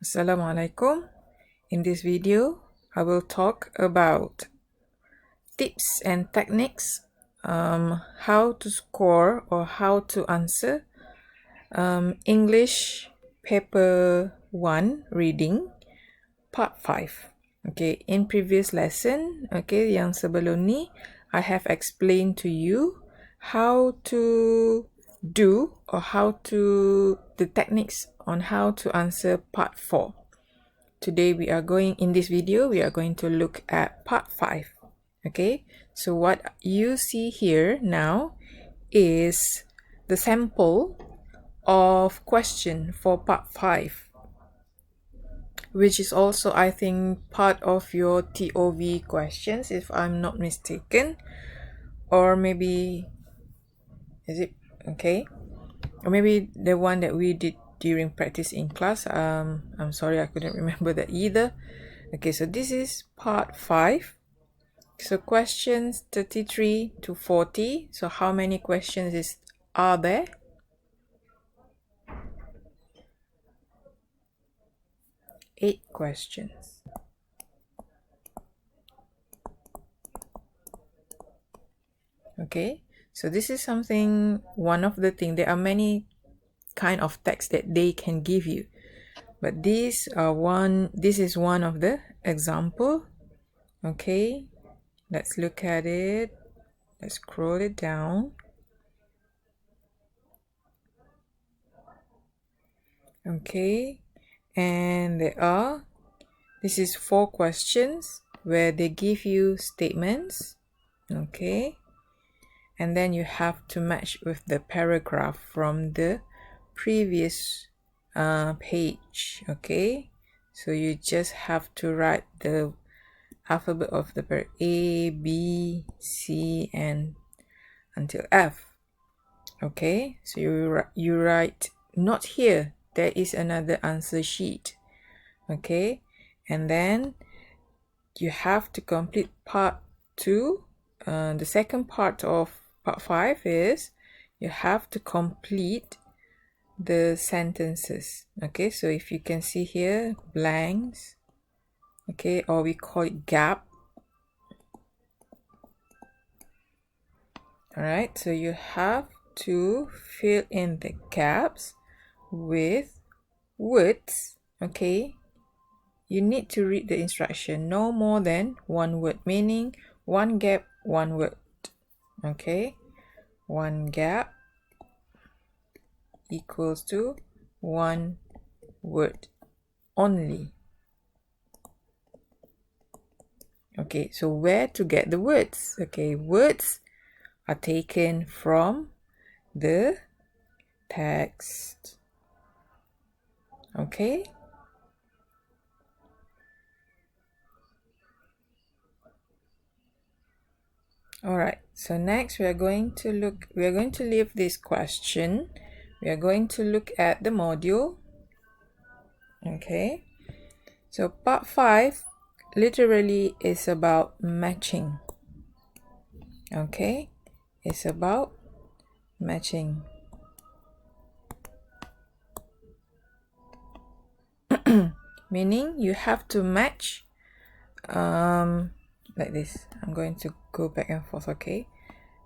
Assalamualaikum. In this video, I will talk about tips and techniques, how to score or how to answer English paper 1 reading part 5. Okay, in previous lesson, okay, yang sebelum ni, I have explained to you how to do or how to the techniques on how to answer part 4. Today in this video we are going to look at part 5. Okay, so what you see here now is the sample of question for part 5, which is also, I think, part of your TOV questions, if I'm not mistaken, or maybe is it okay, or maybe the one that we did during practice in class. I'm sorry, I couldn't remember that either. Okay, so this is part 5. So questions 33 to 40. So how many questions are there? Eight questions. Okay, so this is one of the things. There are many kind of text that they can give you, but this is one of the example. Okay, let's look at it. Let's scroll it down. Okay, and this is 4 questions where they give you statements. Okay, and then you have to match with the paragraph from the previous page. Okay, so you just have to write the alphabet of the A, B, C, and until F. Okay, so you write not here. There is another answer sheet. Okay, and then you have to complete part 2. The second part of part 5 is you have to complete the sentences. Okay, so if you can see here, blanks, okay, or we call it gap. All right, so you have to fill in the gaps with words. Okay, you need to read the instruction, no more than 1 word, meaning 1 gap, 1 word. Okay, 1 gap equals to 1 word only. Okay, so where to get the words? Okay, words are taken from the text. Okay, all right, so next we are going to leave this question. We are going to look at the module. Okay, so part 5 literally is about matching. Okay, it's about matching. Meaning you have to match like this. I'm going to go back and forth. Okay,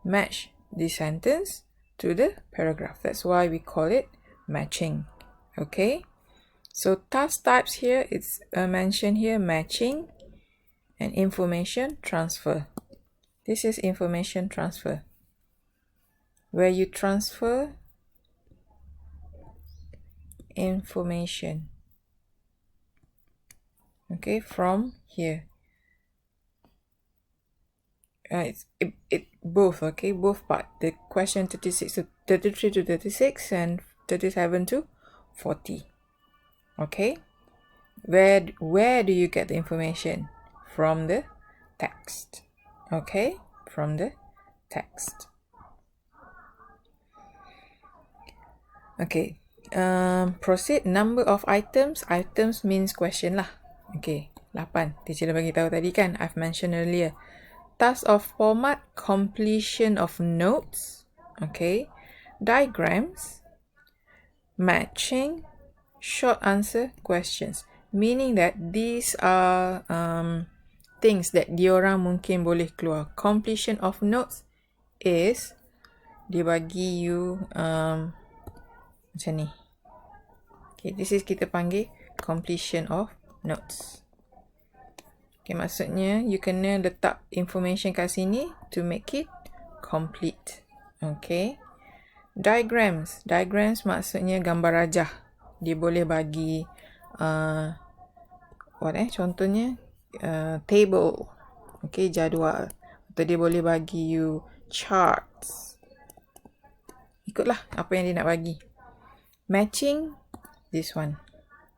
match the sentence to the paragraph. That's why we call it matching. Okay, so task types here, it's mentioned here, matching and information transfer. This is information transfer, where you transfer information, okay, from here. It's both, okay, both part, the question 33 to 36 and 37 to 40. Okay, where do you get the information? From the text. Okay, from the text. Okay, proceed. Number of items. Items means question lah. Okay, 8. Teacher dah bagi tahu tadi kan, I've mentioned earlier. Task of format, completion of notes. Okay, diagrams, matching, short answer questions. Meaning that these are things that diorang mungkin boleh keluar. Completion of notes is dia bagi you macam ni. Okay, this is kita panggil completion of notes. Okay, maksudnya you kena letak information kat sini to make it complete. Okay. Diagrams. Diagrams maksudnya gambar rajah. Dia boleh bagi contohnya table. Okay, jadual. Atau dia boleh bagi you charts. Ikutlah apa yang dia nak bagi. Matching, this one.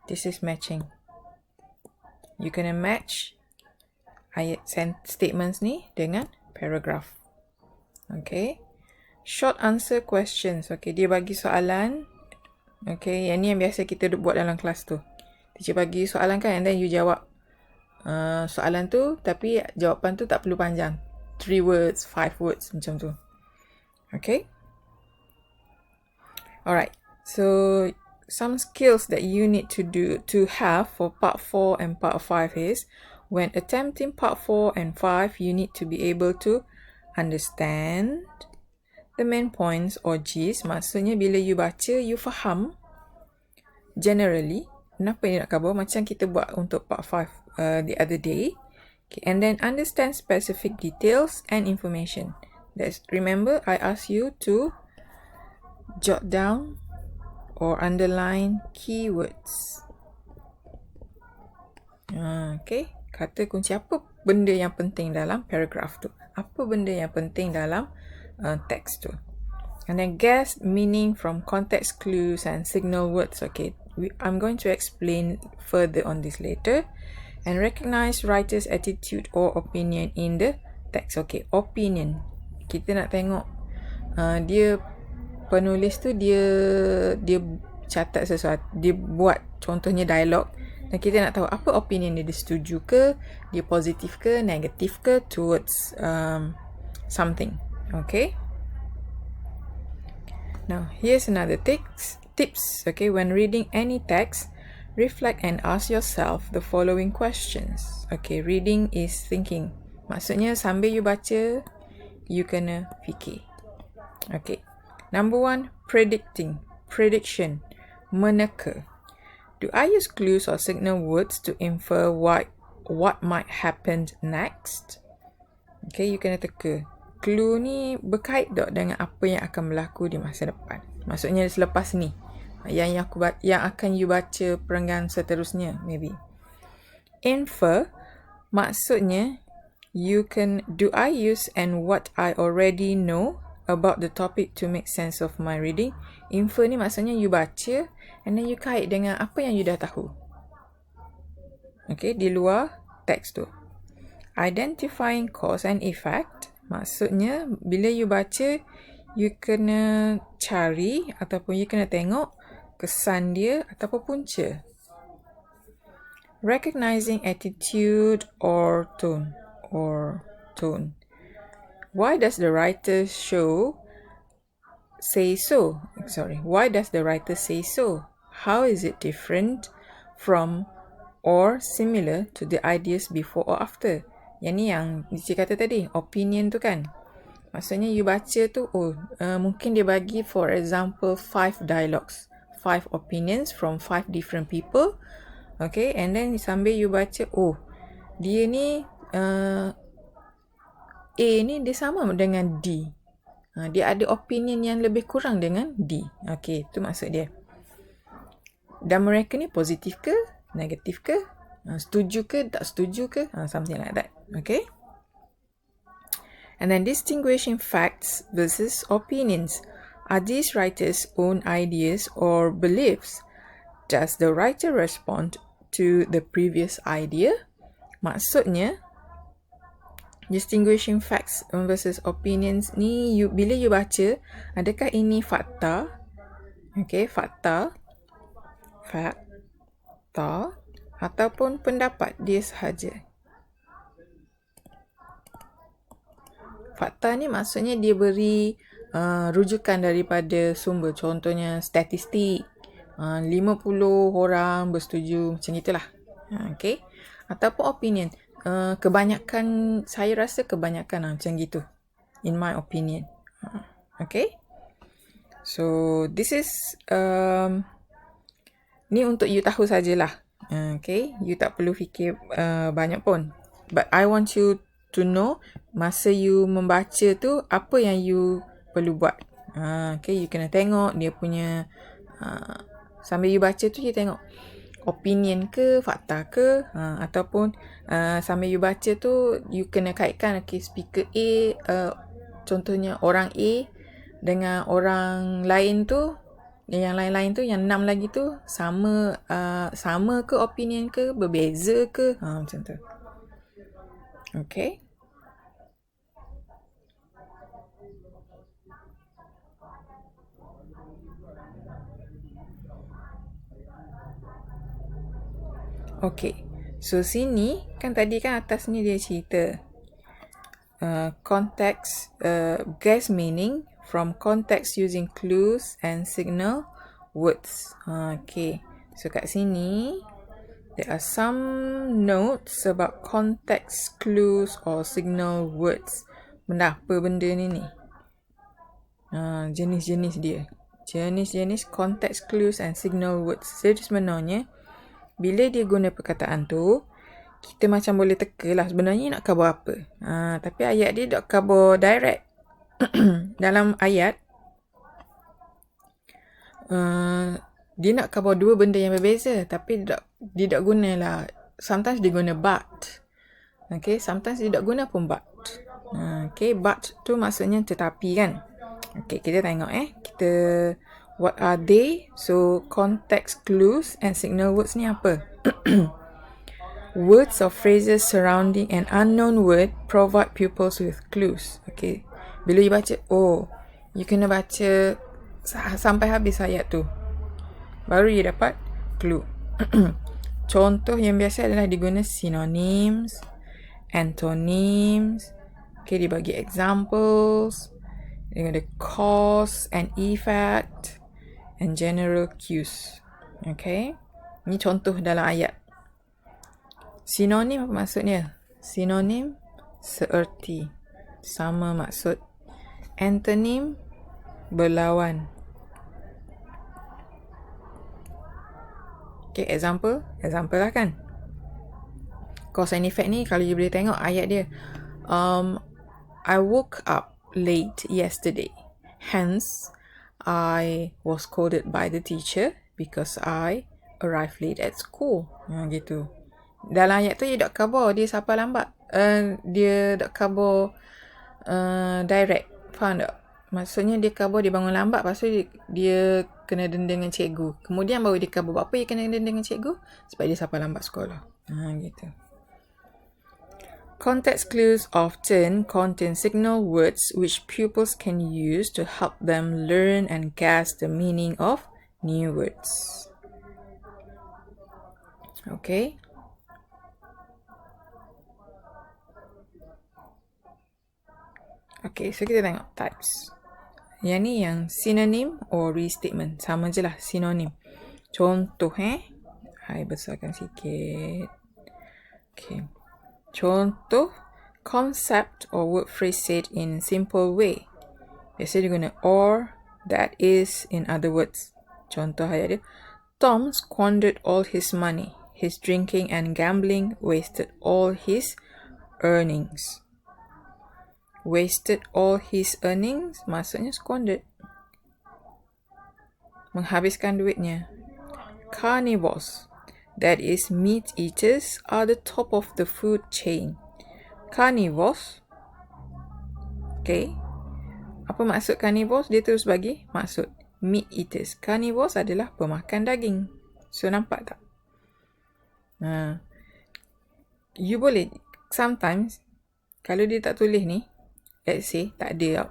This is matching. You kena match ayat statements ni dengan paragraph. Okay. Short answer questions. Okay, dia bagi soalan. Okay, yang ni yang biasa kita buat dalam kelas tu. Teacher bagi soalan kan, and then you jawab soalan tu, tapi jawapan tu tak perlu panjang. 3 words, 5 words, macam tu. Okay. Alright, so some skills that you need to have for part 4 and part 5 is, when attempting part 4 and 5, you need to be able to understand the main points or gist. Maksudnya bila you baca, you faham generally kenapa ni nak cover, macam kita buat untuk part 5 the other day. Okay, and then understand specific details and information. Remember, I asked you to jot down or underline keywords. Okay, kata kunci, apa benda yang penting dalam paragraph tu, apa benda yang penting dalam teks tu. And then guess meaning from context clues and signal words. Okay, I'm going to explain further on this later. And recognize writer's attitude or opinion in the text. Okay, opinion. Kita nak tengok dia penulis tu dia catat sesuatu, dia buat contohnya dialog, dan kita nak tahu apa opinion dia setuju ke, dia positif ke, negatif ke towards something. Okay. Now, here's another tips. Okay, when reading any text, reflect and ask yourself the following questions. Okay, reading is thinking. Maksudnya sambil you baca, you kena fikir. Okay. Number 1, prediction, meneka. Do I use clues or signal words to infer what might happen next? Okay, you kena teka. Clue ni berkait tak dengan apa yang akan berlaku di masa depan. Maksudnya selepas ni, yang akan you baca perenggan seterusnya, maybe. Infer, maksudnya do I use and what I already know about the topic to make sense of my reading. Infer ni maksudnya you baca and then you kait dengan apa yang you dah tahu. Okay, di luar teks tu. Identifying cause and effect, maksudnya bila you baca, you kena cari ataupun you kena tengok kesan dia ataupun punca. Recognizing attitude or tone. Why does the writer say so? Why does the writer say so? How is it different from or similar to the ideas before or after? Yang ni yang Cici kata tadi, opinion tu kan. Maksudnya you baca tu, mungkin dia bagi for example 5 dialogues, 5 opinions from 5 different people. Okay, and then sambil you baca, dia ni A ni dia sama dengan D. Dia ada opinion yang lebih kurang dengan D. Okay, itu maksud dia. Dan mereka ni positif ke, negatif ke, setuju ke, tak setuju ke, something like that. Okay. And then distinguishing facts versus opinions. Are these writers' own ideas or beliefs? Does the writer respond to the previous idea? Maksudnya, distinguishing facts versus opinions ni, bila you baca, adakah ini fakta? Okay, fakta ataupun pendapat dia sahaja. Fakta ni maksudnya dia beri rujukan daripada sumber, contohnya statistik, 50 orang bersetuju, macam itulah. Okay. Ataupun opinion. Kebanyakan, saya rasa kebanyakan macam gitu. In my opinion. Okay. So, this is ni untuk you tahu sajalah. Okay. You tak perlu fikir banyak pun. But I want you to know masa you membaca tu apa yang you perlu buat. Okay. You kena tengok dia punya sambil you baca tu you tengok opinion ke fakta ke, ataupun sambil you baca tu you kena kaitkan, okay, speaker A, contohnya orang A dengan orang lain tu, yang lain-lain tu, yang 6 lagi tu sama ke opinion ke, berbeza ke, macam tu. Okay. Okay. So sini kan tadi kan atas ni dia cerita context, guess meaning from context using clues and signal words. Okay. So kat sini there are some notes about context clues or signal words. Benda apa benda ni? Jenis-jenis dia. Jenis-jenis context clues and signal words. Jadi sebenarnya bila dia guna perkataan tu, kita macam boleh teka lah sebenarnya nak khabar apa. Tapi ayat dia tak khabar direct. Dalam ayat, dia nak khabar dua benda yang berbeza. Tapi dia tak guna lah. Sometimes dia guna but. Okay, sometimes dia tak guna pun but. Okay, but tu maksudnya tetapi kan. Okay, kita tengok Kita, what are they? So, context clues and signal words ni apa? Words or phrases surrounding an unknown word provide pupils with clues. Okay. Bila you baca, you kena baca sampai habis ayat tu. Baru you dapat clue. Contoh yang biasa adalah diguna synonyms, antonyms. Okay, dibagi examples. Dengan the cause and effect and general cues. Okay. Ni contoh dalam ayat. Sinonim apa maksudnya? Sinonim seerti, sama maksud. Antonym berlawan. Okay, example lah kan. Cause and effect ni kalau you boleh tengok ayat dia. I woke up late yesterday. Hence, I was scolded by the teacher because I arrived late at school. Gitu. Dalam ayat tu dia tak khabar dia siapa lambat. Dia tak khabar direct. Faham tak? Maksudnya dia khabar dia bangun lambat, lepas tu dia kena denda dengan cikgu. Kemudian baru dia khabar apa dia kena denda dengan cikgu? Sebab dia siapa lambat sekolah. Gitu. Context clues often contain signal words which pupils can use to help them learn and guess the meaning of new words. Okay. Okay, so kita tengok types. Yang ni yang synonym or restatement. Sama je lah, synonym. Contoh I besarkan sikit. Okay. Contoh, concept or word phrase said in simple way. Biasa dia guna or, that is, in other words. Contoh ayat dia. Tom squandered all his money. His drinking and gambling wasted all his earnings. Wasted all his earnings maksudnya squandered. Menghabiskan duitnya. Carnivores, that is meat eaters, are the top of the food chain. Carnivores. Okay. Apa maksud carnivores? Dia terus bagi maksud meat eaters. Carnivores adalah pemakan daging. So nampak tak? You boleh sometimes kalau dia tak tulis ni, let's say tak ada.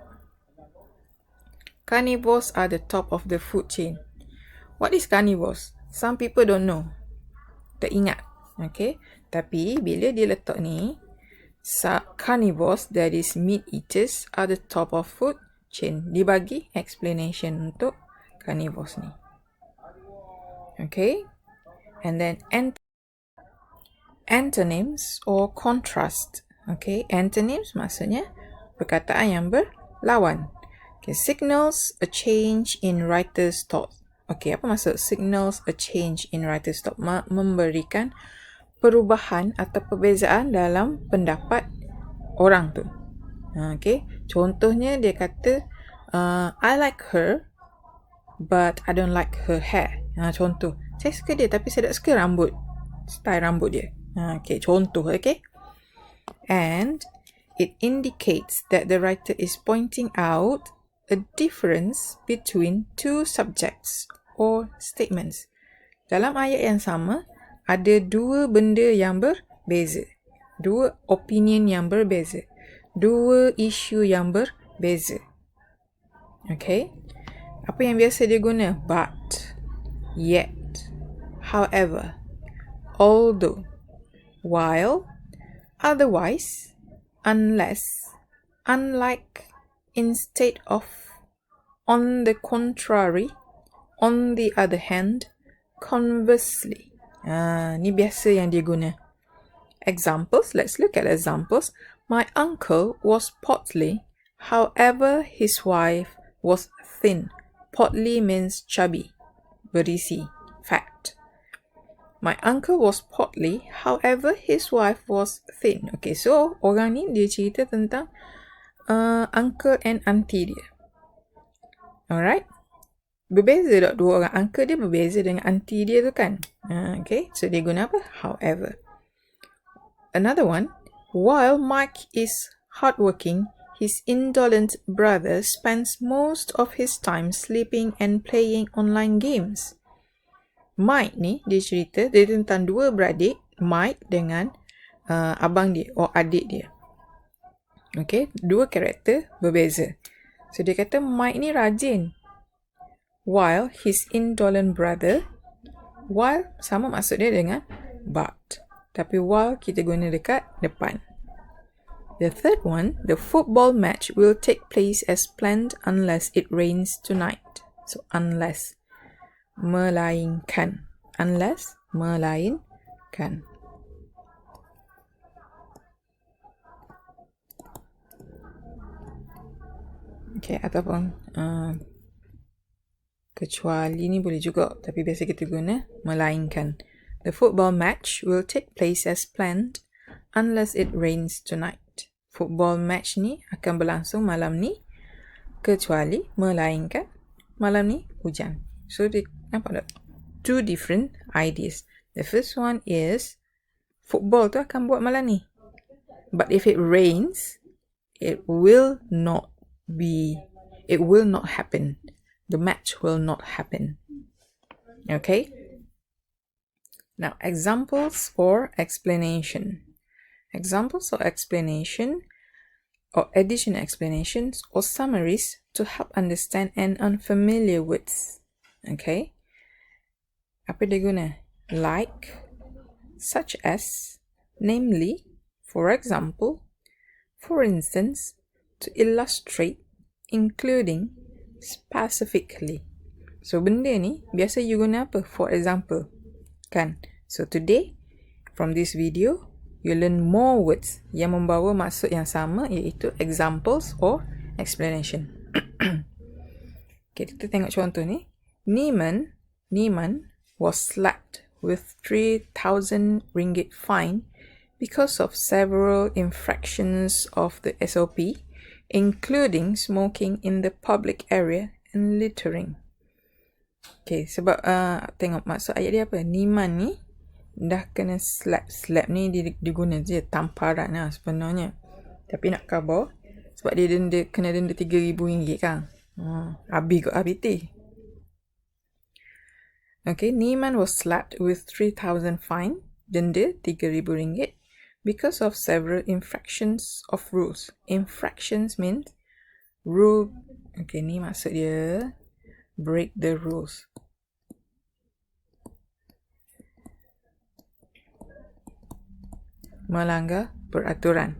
Carnivores are the top of the food chain. What is carnivores? Some people don't know. Tak ingat. Okay. Tapi bila dia letak ni, carnivores, that is meat eaters, are the top of food chain. Dia bagi explanation untuk carnivores ni. Okay. And then antonyms or contrast. Okay, antonyms maksudnya perkataan yang berlawan. Okay, signals a change in writer's thought. Okay, apa maksud signals a change in writer's thought? Memberikan perubahan atau perbezaan dalam pendapat orang tu. Okay, contohnya dia kata, I like her, but I don't like her hair. Contoh, saya suka dia tapi saya tak suka style rambut dia. Okay, contoh, okay. And it indicates that the writer is pointing out a difference between two subjects or statements. Dalam ayat yang sama, ada dua benda yang berbeza. Dua opinion yang berbeza. Dua isu yang berbeza. Okay. Apa yang biasa dia guna? But, yet, however, although, while, otherwise, unless, unlike, instead of, on the contrary, on the other hand, conversely. Ni biasa yang dia guna. Examples, let's look at examples. My uncle was portly, however his wife was thin. Portly means chubby, berisi, fat. My uncle was portly, however his wife was thin. Okay, so orang ni dia cerita tentang uncle and auntie dia. Alright. Berbeza tak dua orang? Uncle dia berbeza dengan auntie dia tu kan? Okay, so dia guna apa? However. Another one. While Mike is hardworking, his indolent brother spends most of his time sleeping and playing online games. Mike ni, dia cerita, dia tentang dua beradik, Mike dengan abang dia, atau adik dia. Okay, dua karakter berbeza. So, dia kata Mike ni rajin. While his indolent brother, while sama maksud dia dengan but. Tapi while kita guna dekat depan. The third one, the football match will take place as planned unless it rains tonight. So, unless. Melainkan. Unless, melainkan. Okay, ataupun kecuali ni boleh juga, tapi biasa kita guna melainkan. The football match will take place as planned unless it rains tonight. Football match ni akan berlangsung malam ni kecuali melainkan malam ni hujan. So, nampak tak? Two different ideas. The first one is football tu akan buat malam ni. But if it rains, it will not happen. The match will not happen. Okay? Now, examples or explanation. Examples or explanation or additional explanations or summaries to help understand an unfamiliar words. Okay? Apa dia guna? Like, such as, namely, for example, for instance, to illustrate, including, specifically. So, benda ni, biasa you guna apa? For example. Kan? So, today, from this video, you learn more words yang membawa maksud yang sama, iaitu examples or explanation. Okay, kita tengok contoh ni. Niman was slapped with 3,000 ringgit fine because of several infractions of the SOP, including smoking in the public area and littering. Okay, sebab tengok maksud ayat dia apa? Niman ni dah kena slap. Slap ni diguna je tamparan lah sebenarnya. Tapi nak cover sebab dia kena denda RM3,000 kan. Habis kot HBT. Okay, Niman was slapped with 3,000 fine, denda RM3,000 because of several infractions of rules. Infractions means rule. Okay, ni maksud dia break the rules. Melanggar peraturan.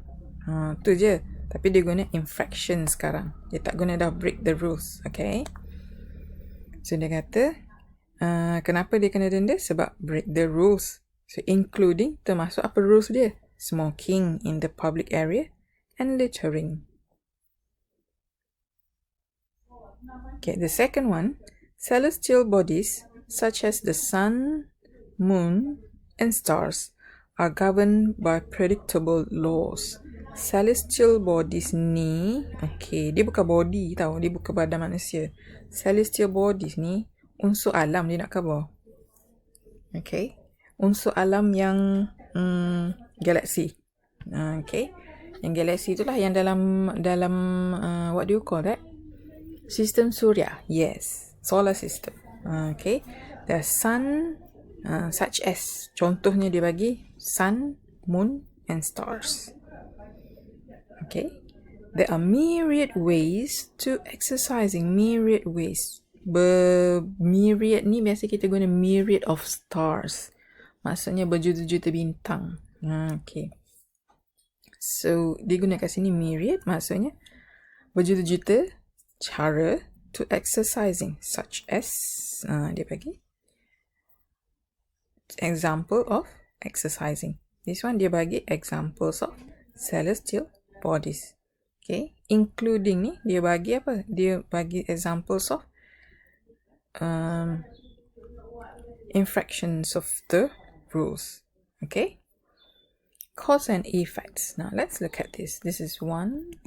Tu je. Tapi dia guna infraction sekarang. Dia tak guna dah break the rules. Okay. So dia kata, kenapa dia kena denda? Sebab break the rules. So including termasuk apa rules dia? Smoking in the public area and littering. Okay, the second one, celestial bodies such as the sun, moon, and stars are governed by predictable laws. Celestial bodies ni, okay, dia bukan body tau, dia bukan badan manusia. Celestial bodies ni unsur alam dia nak cover. Okay, unsur alam yang galaksi. Okay, yang galaksi itulah yang dalam what do you call that? Sistem Surya. Yes, solar system. Okay, the sun, such as, contohnya dia bagi sun, moon and stars. Okay, there are myriad ways to exercising. Myriad ways. Myriad ni biasa kita guna myriad of stars. Maksudnya berjuta-juta bintang. Okay, so digunakan kat sini myriad, maksudnya berjuta-juta cara to exercising, such as, dia bagi example of exercising. This one dia bagi examples of celestial bodies. Okay, including ni dia bagi apa? Dia bagi examples of infractions of the rules. Okay, cause and effects. Now let's look at this. This is 1,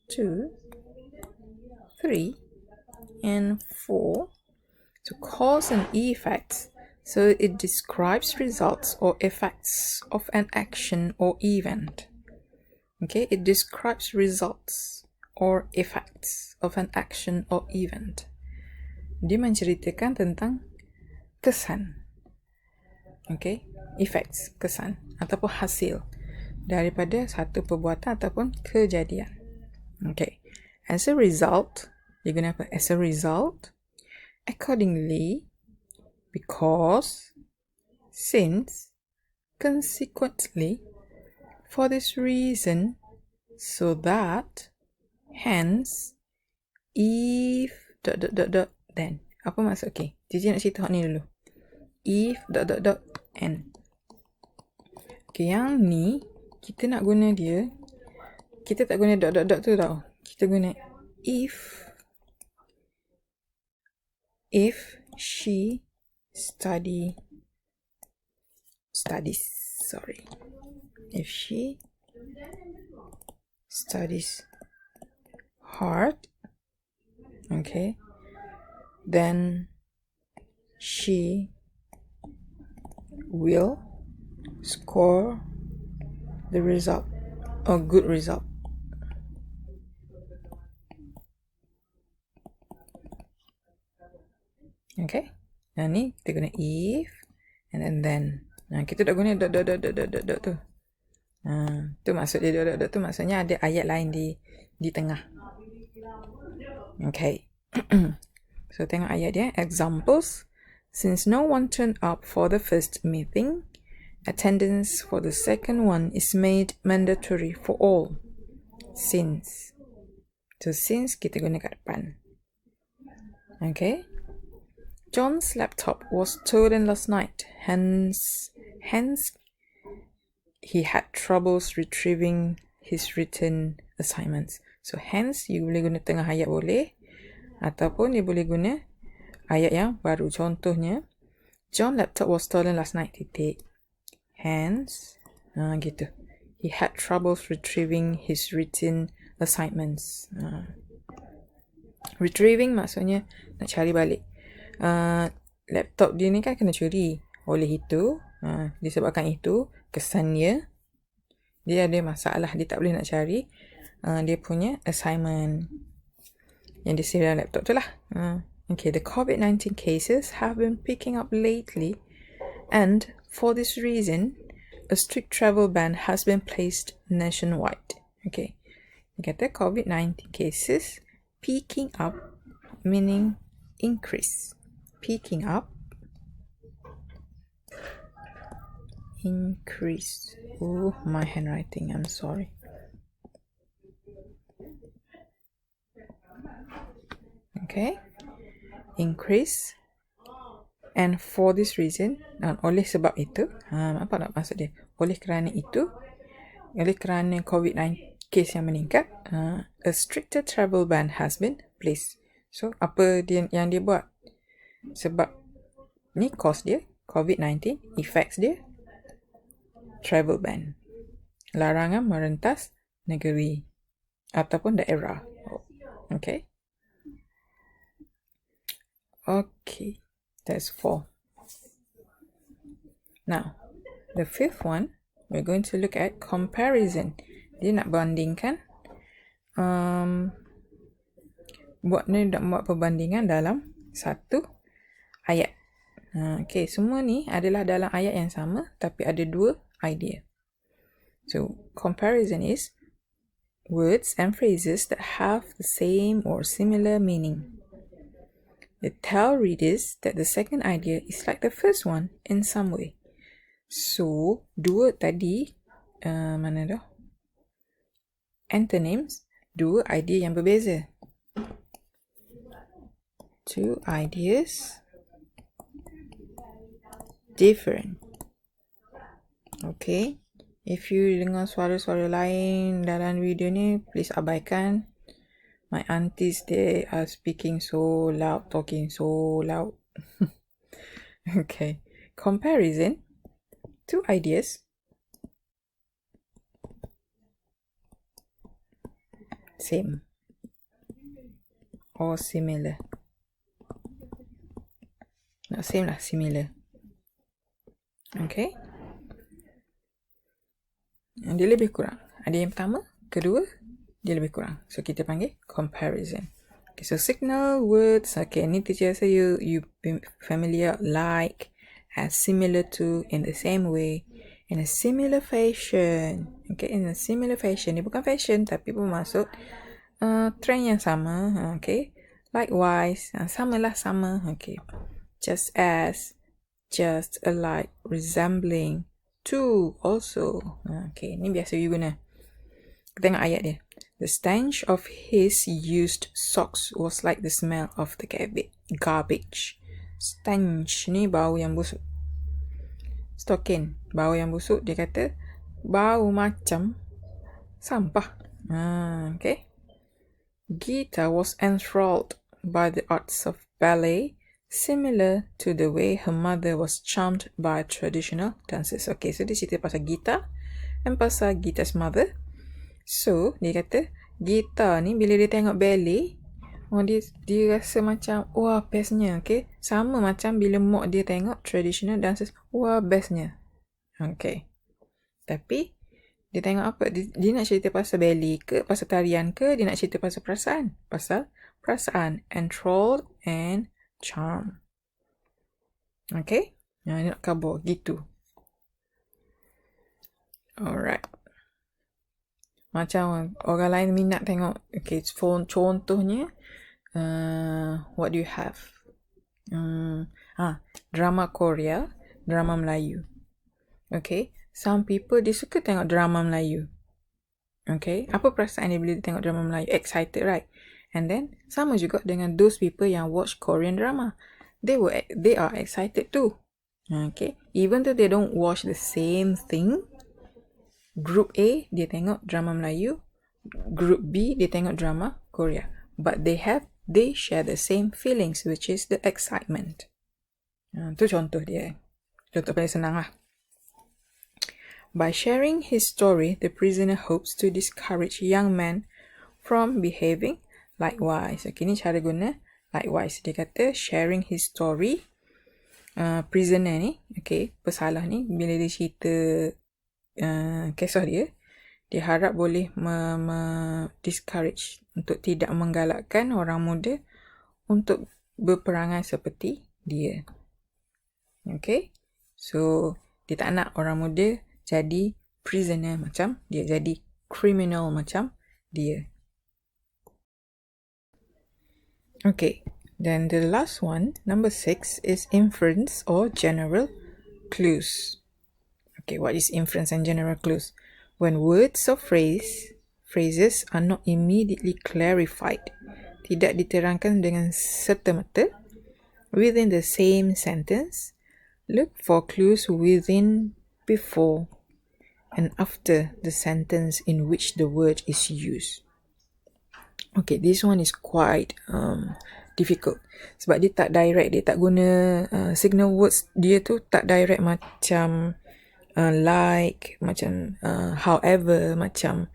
2, 3 and 4. So cause and effects. So it describes results or effects of an action or event. Okay, it describes results or effects of an action or event. Dia menceritakan tentang kesan. Okay, effects, kesan ataupun hasil daripada satu perbuatan ataupun kejadian. Okay, as a result, dia guna apa? As a result, accordingly, because, since, consequently, for this reason, so that, hence, if, then. Apa maksud? Okay, Cici nak cerita ni dulu. If, and. Okay, yang ni, kita nak guna dia, kita tak guna tu tau. Kita guna if she studies, if she studies hard, okay, then she will score the result, a good result. Okay, nah ni kita guna if and then. Nah, kita tak guna dot tu. Tu maksud dia dot tu, maksudnya ada ayat lain di tengah. Okay. So tengok ayat dia. Examples. Since no one turned up for the first meeting, attendance for the second one is made mandatory for all. Since. So since kita guna kat depan. Okay. John's laptop was stolen last night, hence he had troubles retrieving his written assignments. So hence you boleh guna tengah ayat boleh, ataupun you boleh guna ayat yang baru. Contohnya, John's laptop was stolen last night, titik. Hence, gitu. He had troubles retrieving his written assignments. Retrieving maksudnya nak cari balik. Laptop dia ni kan kena curi. Oleh itu, disebabkan itu, kesannya dia ada masalah. Dia tak boleh nak cari dia punya assignment yang dia dalam laptop tu lah. Okay, the COVID-19 cases have been picking up lately, and for this reason, a strict travel ban has been placed nationwide. Okay, dia kata COVID-19 cases picking up, meaning increase. Picking up, increase. Oh, my handwriting, I'm sorry. Okay, increase And for this reason, oleh sebab itu, apa nak maksud dia? Oleh kerana itu, oleh kerana COVID-19 kes yang meningkat, a stricter travel ban has been placed. So, apa yang dia buat? Sebab ni cause dia, COVID-19, effects dia, travel ban. Larangan merentas negeri ataupun daerah. Okay. Okay, that's 4. Now, the 5th one, we're going to look at comparison. Dia nak bandingkan, nak buat perbandingan dalam satu ayat. Okay, semua ni adalah dalam ayat yang sama, tapi ada 2 idea. So, comparison is words and phrases that have the same or similar meaning. They tell readers that the second idea is like the first one in some way. So, 2 tadi, mana dah? Antonyms, 2 idea yang berbeza. 2 ideas different. Okay. If you dengar suara-suara lain dalam video ni, please abaikan. My aunties, they are speaking so loud, talking so loud. Okay. Comparison, 2 ideas. Same or similar. Not same lah, similar. Okay. Dia lebih kurang. Ada yang pertama, kedua, dia lebih kurang. So kita panggil comparison. Okay, so signal words. Okay, ni teacher rasa you be familiar, like, as similar to, in the same way, in a similar fashion. Okay, in a similar fashion. Dia bukan fashion, tapi pun masuk trend yang sama. Okay, likewise, samalah sama. Okay, just as, just alike, resembling, to, also. Okay, ni biasa you guna. Kita tengok ayat dia. The stench of his used socks was like the smell of the garbage. Stench ni bau yang busuk. Stokin, bau yang busuk. Dia kata bau macam sampah. Okay. Gita was enthralled by the arts of ballet, similar to the way her mother was charmed by traditional dances. Okay, so dia cerita pasal Gita and pasal Gita's mother. So, dia kata Gita ni bila dia tengok ballet, dia rasa macam wah bestnya. Okay, sama macam bila mak dia tengok traditional dances, wah bestnya. Okay, tapi dia tengok apa? Dia nak cerita pasal ballet ke, pasal tarian ke, dia nak cerita pasal perasaan? Pasal perasaan, enthralled and charm. Okay, dia nak kabur gitu. Alright. Macam orang lain minat tengok. Okay, contohnya, what do you have? Drama Korea, drama Melayu. Okay, some people dia suka tengok drama Melayu. Okay, apa perasaan dia bila dia tengok drama Melayu? Excited, right? And then sama juga dengan those people yang watch Korean drama. They are excited too. Okay, even though they don't watch the same thing. Group A, dia tengok drama Melayu. Group B, dia tengok drama Korea. But they share the same feelings, which is the excitement. Itu contoh dia. Contoh paling senang lah. By sharing his story, the prisoner hopes to discourage young men from behaving likewise. Okay, ni cara guna likewise. Dia kata sharing his story. Prisoner ni, okay, pesalah ni, bila dia cerita kisah dia harap boleh discourage, untuk tidak menggalakkan orang muda untuk berperangai seperti dia. Okay, so dia tak nak orang muda jadi prisoner macam dia, jadi criminal macam dia. Okay, then the last one, number 6, is inference or general clues. Okay, what is inference and general clues? When words or phrases are not immediately clarified, tidak diterangkan dengan serta-merta, within the same sentence, look for clues within, before, and after the sentence in which the word is used. Okay, this one is quite difficult sebab dia tak direct, dia tak guna signal words dia tu tak direct macam like, macam however, macam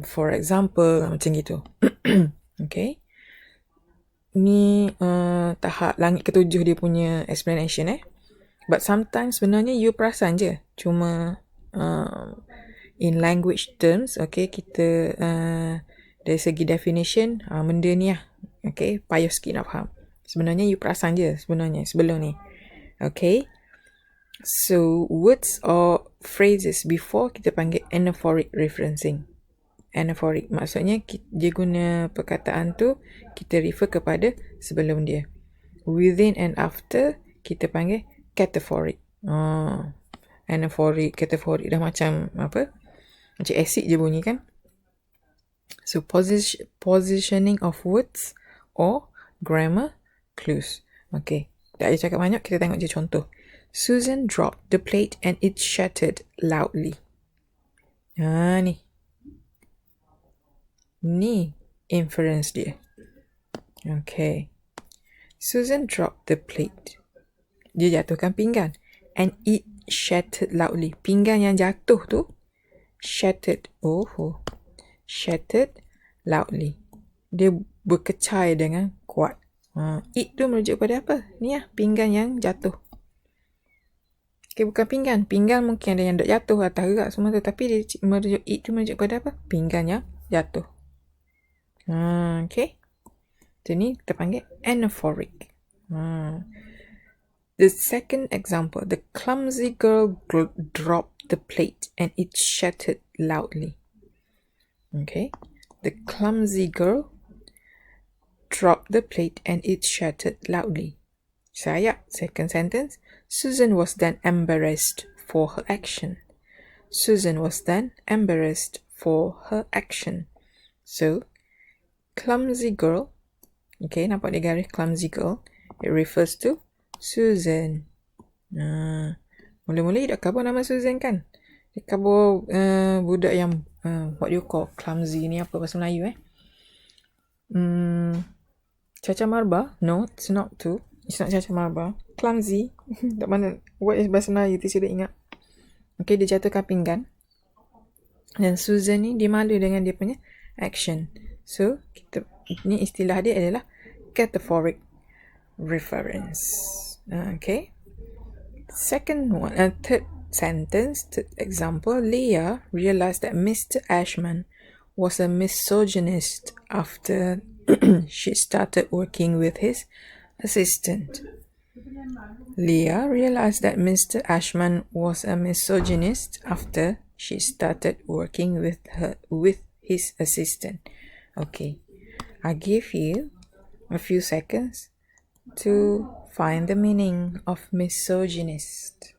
for example, macam gitu. Okay, ni tahap langit ketujuh dia punya explanation but sometimes sebenarnya you perasan je, cuma in language terms, okay, kita dari segi definition benda ni lah, okay, payah sikit nak faham. Sebenarnya you perasan je sebenarnya sebelum ni. Okay, so words or phrases before kita panggil anaphoric referencing. Anaphoric maksudnya dia guna perkataan tu, kita refer kepada sebelum dia. Within and after kita panggil cataphoric. Anaphoric, cataphoric dah macam apa? Macam acid je bunyi kan? So positioning of words or grammar clues. Okay, tak payah cakap banyak, kita tengok je contoh. Susan dropped the plate and it shattered loudly. Ni inference dia. Okay, Susan dropped the plate. Dia jatuhkan pinggan. And it shattered loudly. Pinggan yang jatuh tu shattered. Shattered loudly. Dia berkecai dengan kuat. It tu merujuk pada apa? Ni lah, pinggan yang jatuh. Okay, bukan pinggan. Pinggan mungkin ada yang jatuh atas gerak semua tu. Tapi dia merujuk, it tu merujuk pada apa? Pinggan yang jatuh. Okay. So ni kita panggil anaphoric. The second example, the clumsy girl dropped the plate and it shattered loudly. Okay, the clumsy girl dropped the plate and it shattered loudly. Second sentence, Susan was then embarrassed for her action. Susan was then embarrassed for her action. So, clumsy girl, okay, nampak dia garis clumsy girl, it refers to Susan. Mula-mula dia kabur nama Susan kan? Dia kabur budak yang what you call clumsy ni, apa bahasa Melayu caca marba? No, it's not too. It's not caca marba. Clumsy. Tak mana, what is bahasa Melayu tu saya ingat. Okay, dia jatuhkan pinggan. Dan Susan ni dia malu dengan dia punya action. So, ni istilah dia adalah cataphoric reference. Okay. Third sentence, third example, Leah realized that Mr. Ashman was a misogynist after she started working with his assistant. Leah realized that Mr. Ashman was a misogynist after she started working with his assistant. Okay, I give you a few seconds to find the meaning of misogynist.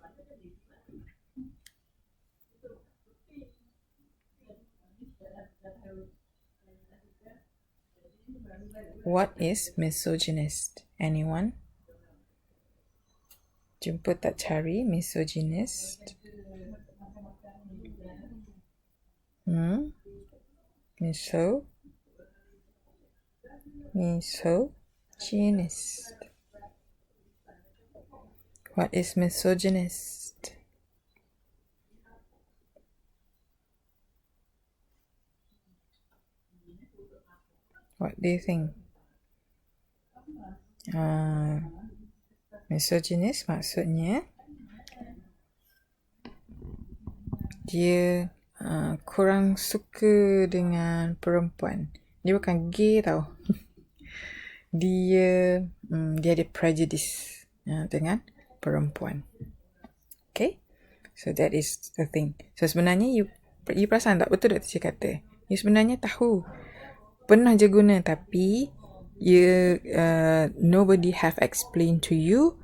What is misogynist? Anyone? Jumpa tak cari misogynist? Misogynist. What is misogynist? What do you think? Misogynist maksudnya dia kurang suka dengan perempuan. Dia bukan gay tau. dia ada prejudice dengan perempuan. Okay, so that is the thing. So sebenarnya you perasan tak, betul tak teacher kata, you sebenarnya tahu, pernah je guna, tapi nobody have explained to you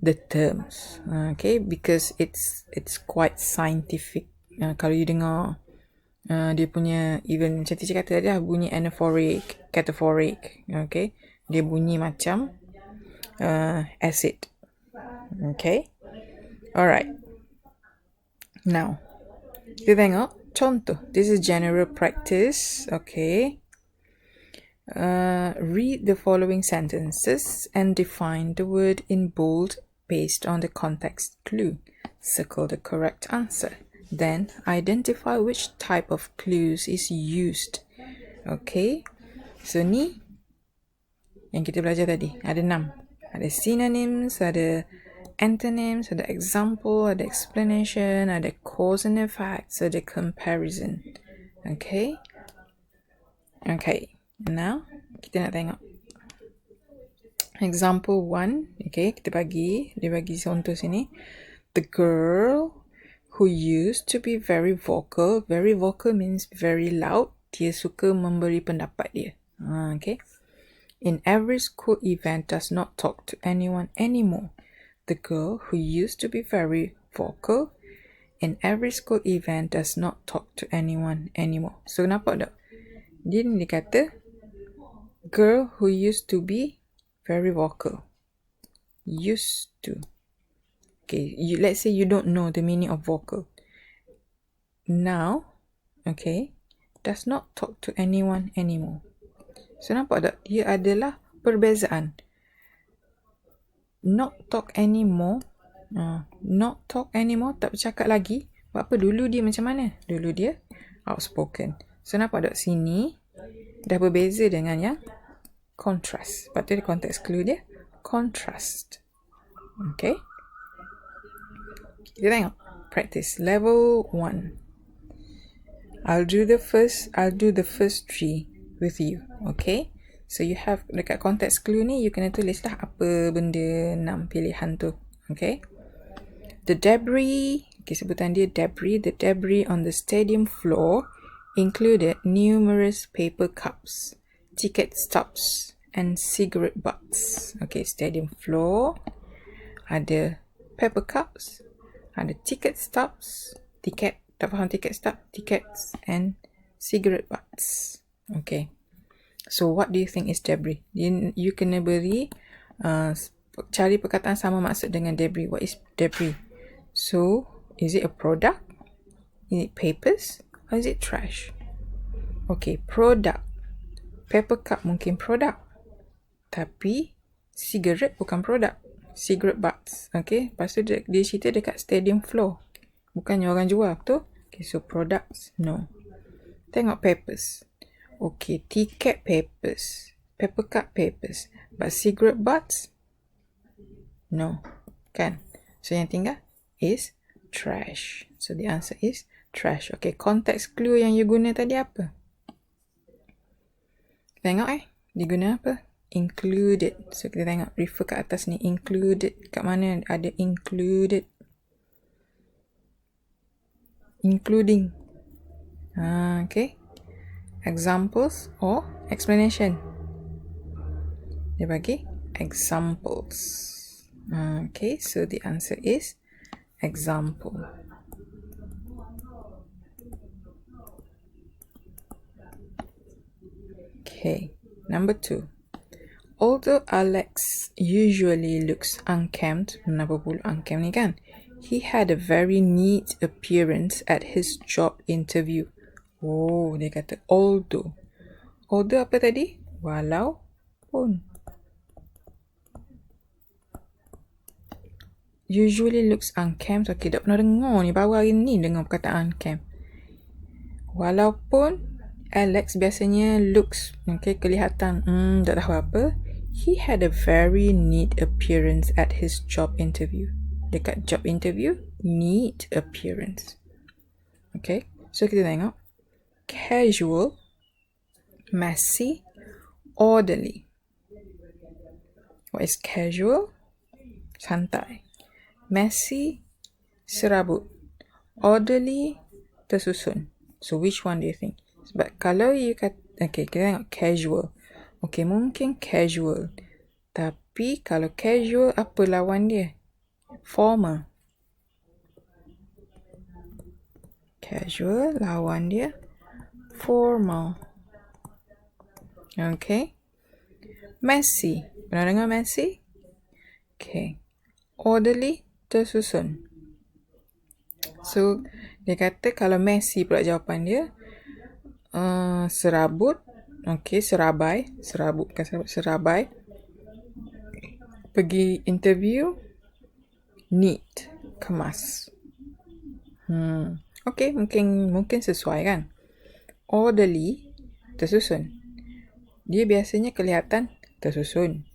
the terms. Okay, because it's quite scientific. Kalau you dengar dia punya, even macam teacher kata dia bunyi anaphoric, cataphoric. Okay, dia bunyi macam acid. Okay. Alright. Now, kita tengok contoh. This is general practice. Okay. Read the following sentences and define the word in bold based on the context clue. Circle the correct answer. Then identify which type of clues is used. Okay. So ni yang kita belajar tadi. Ada 6. Ada synonyms, ada antonyms, ada example, ada explanation, ada cause and effects, ada comparison. Okay. Okay. Now, kita nak tengok. Example 1. Okay, dia bagi contoh sini. The girl who used to be very vocal. Very vocal means very loud. Dia suka memberi pendapat dia. Okay. In every school event does not talk to anyone anymore. The girl who used to be very vocal in every school event does not talk to anyone anymore. So, nampak tak? Dia kata girl who used to be very vocal. Used to. Okay, let's say you don't know the meaning of vocal. Now, okay, does not talk to anyone anymore. So, nampak tak? Dia adalah perbezaan. Not talk anymore. Not talk anymore, tak bercakap lagi. Sebab apa? Dulu dia macam mana? Dulu dia outspoken. So, nampak tak sini? Dah berbeza dengan yang contrast. Sebab tu dia konteks clue dia contrast. Okay. Kita tengok. Practice. Level 1. I'll do the first 3 with you. Okay. So you have dekat konteks clue ni you kena tulislah apa benda 6 pilihan tu. Okay. The debris, okay, sebutan dia debris. The debris on the stadium floor included numerous paper cups, ticket stubs and cigarette butts. Okay, stadium floor ada paper cups, ada ticket stubs, tiket, tak faham ticket stub, tickets and cigarette butts. Okay. So what do you think is debris? You kena beri cari perkataan sama maksud dengan debris. What is debris? So, is it a product? Is it papers? Or is it trash? Okay, product. Paper cup mungkin produk. Tapi, cigarette bukan produk. Cigarette butts. Okay, lepas tu dia cerita dekat stadium floor. Bukannya orang jual, betul? Okay, so products, no. Tengok papers. Okay, ticket papers. Paper cup papers. But cigarette butts? No. Kan? So, yang tinggal is trash. So, the answer is trash. Okay, context clue yang you guna tadi apa? Tengok dia guna apa? Included. So, kita tengok, refer kat atas ni. Included. Kat mana ada included? Including. Okay. Examples or explanation. Dia bagi examples. Okay, so the answer is example. Okay, number 2. Although Alex usually looks unkempt, kenapa pula unkempt ni kan? He had a very neat appearance at his job interview. Oh, dia kata although. Although apa tadi? Walaupun. Usually looks unkempt. Okay, tak pernah dengar ni. Baru hari ni dengar perkataan unkempt. Walaupun Alex biasanya looks, okay, kelihatan, tak tahu apa. He had a very neat appearance at his job interview. Dekat job interview, neat appearance. Okay, so kita tengok. Casual, messy, orderly. What is casual? Santai. Messy, serabut. Orderly, tersusun. So which one do you think? Sebab kalau you kata, okay, kita tengok casual. Okay, mungkin casual. Tapi kalau casual, apa lawan dia? Formal. Casual, lawan dia formal. Okay. Messy. Pernah dengar messy? Okay. Orderly, tersusun. So, dia kata kalau messy pula jawapan dia, serabut, okay, serabai, serabut bukan serabut, serabai. Pergi interview, neat, kemas. Okay, mungkin sesuai kan. Orderly, tersusun. Dia biasanya kelihatan tersusun.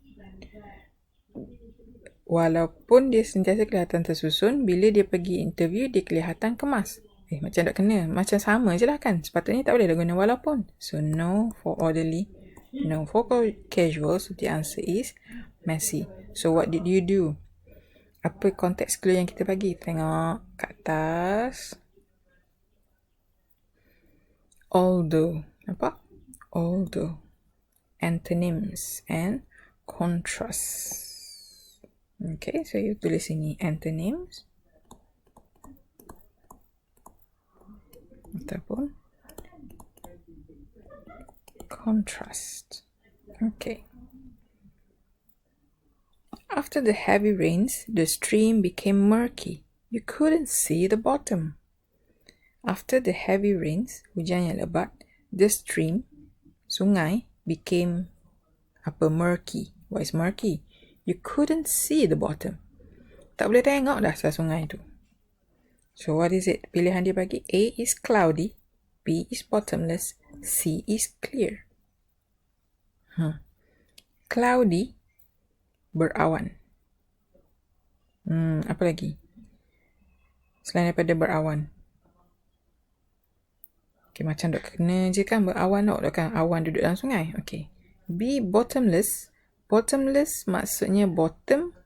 Walaupun dia sentiasa kelihatan tersusun, bila dia pergi interview, dia kelihatan kemas. Macam tak kena. Macam sama je lah kan. Sepatutnya tak boleh dah guna walaupun. So, no for orderly. No for casual. So, the answer is messy. So, what did you do? Apa konteks clue yang kita bagi? Tengok kat atas. Although. Nampak? Although. Antonyms and contrasts. Okay, so you tulis sini antonyms ataupun contrast. Okay. After the heavy rains, the stream became murky. You couldn't see the bottom. After the heavy rains, hujan yang lebat, the stream, sungai, became murky. What is murky? You couldn't see the bottom. Tak boleh tengok dah sungai tu. So what is it? Pilihan dia bagi A is cloudy, B is bottomless, C is clear. Cloudy, berawan. Apa lagi? Selain daripada berawan. Okay, macam dok kena je kan berawan dok kan awan duduk dalam sungai. Okay. B, bottomless. Bottomless maksudnya bottom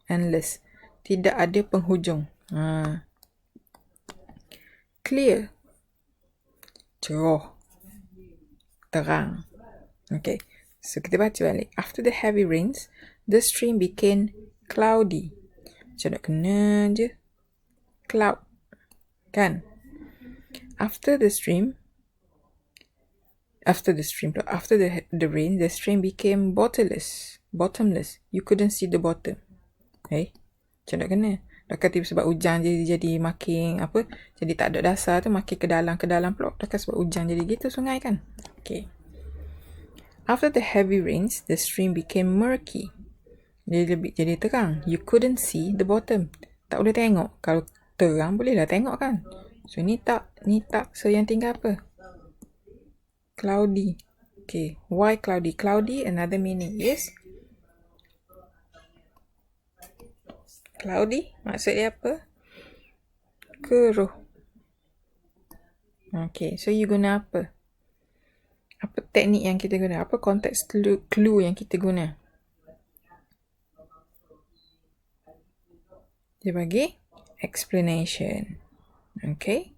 and less. Tidak ada penghujung. Clear. Cerah. Terang. Okay. So, kita baca balik. After the heavy rains, the stream became cloudy. Macam nak kena je. Cloud. Kan? After the rain, the stream became bottomless. You couldn't see the bottom. Macam nak kena. Takkan tiba sebab hujan jadi makin jadi tak ada dasar tu, makin ke dalam pula. Takkan sebab hujan jadi gitu sungai kan. Okay. After the heavy rains, the stream became murky. Dia jadi terang. You couldn't see the bottom. Tak boleh tengok. Kalau terang bolehlah tengok kan. So ni tak. So yang tinggal apa? Cloudy. Okay. Why cloudy? Cloudy, another meaning is cloudy. Maksud dia apa? Keruh. Okay. So you guna apa? Apa teknik yang kita guna? Apa konteks clue yang kita guna? Dia bagi explanation. Okay.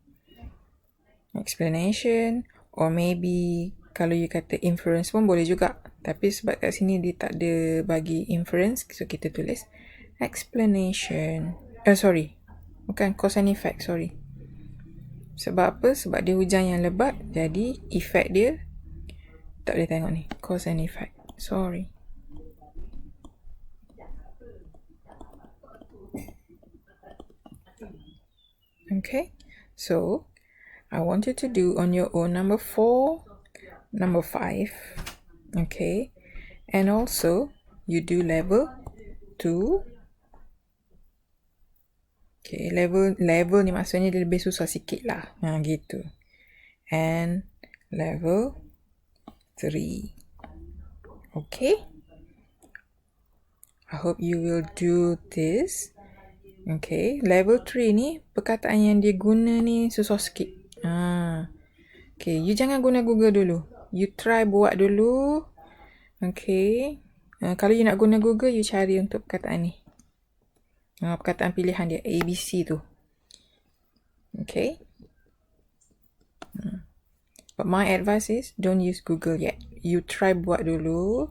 Explanation. Or maybe kalau you kata inference pun boleh juga. Tapi sebab kat sini dia tak ada bagi inference, so kita tulis explanation. Sorry. Bukan cause and effect, sorry. Sebab apa? Sebab dia hujan yang lebat, jadi effect dia tak boleh tengok ni. Cause and effect. Sorry. Okay. So, I want you to do on your own number 4, number 5. Okay. And also, you do level 2. Okay, level ni maksudnya dia lebih susah sikit lah. Gitu. And level 3. Okay. I hope you will do this. Okay, level 3 ni perkataan yang dia guna ni susah sikit. Okay, you jangan guna Google dulu. You try buat dulu. Okay. Kalau you nak guna Google, you cari untuk perkataan ni. Perkataan pilihan dia, ABC tu. Okay. But my advice is, don't use Google yet. You try buat dulu.